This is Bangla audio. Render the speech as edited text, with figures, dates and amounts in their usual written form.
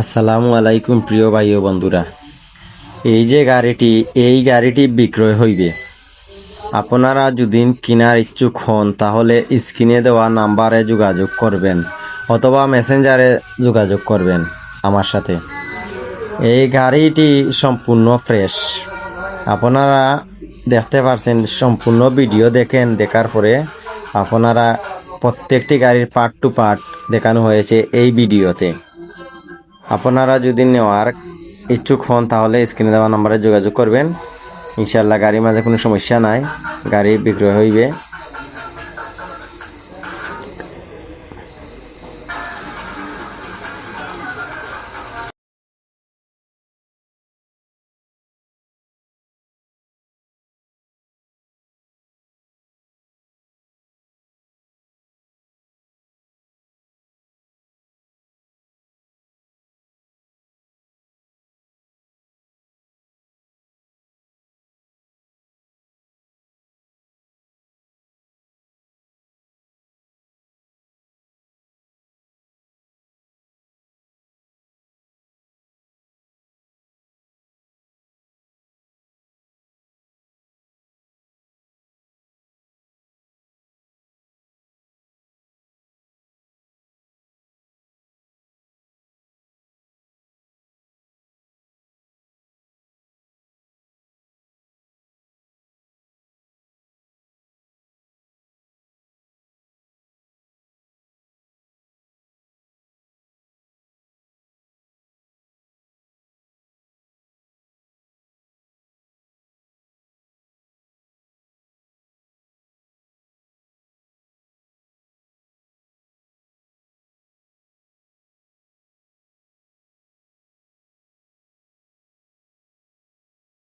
আসসালামু আলাইকুম প্রিয় ভাই ও বন্ধুরা। এই গাড়িটি বিক্রয় হইবে। আপনারা যদি কেনার ইচ্ছুক হন তাহলে স্ক্রিনে দেওয়া নাম্বারে যোগাযোগ করবেন অথবা মেসেঞ্জারে যোগাযোগ করবেন আমার সাথে। এই গাড়িটি সম্পূর্ণ ফ্রেশ। আপনারা দেখতে পাচ্ছেন, সম্পূর্ণ ভিডিও দেখেন, দেখার পরে আপনারা প্রত্যেকটি গাড়ির পার্ট টু পার্ট দেখানো হয়েছে এই ভিডিওতে। আপনারা যদি নেওয়ার ইচ্ছুক হন তাহলে স্ক্রিনে দেওয়া নাম্বারে যোগাযোগ করবেন। ইনশাআল্লাহ গাড়ির মাঝে কোনো সমস্যা নাই, গাড়ি বিক্রয় হইবে।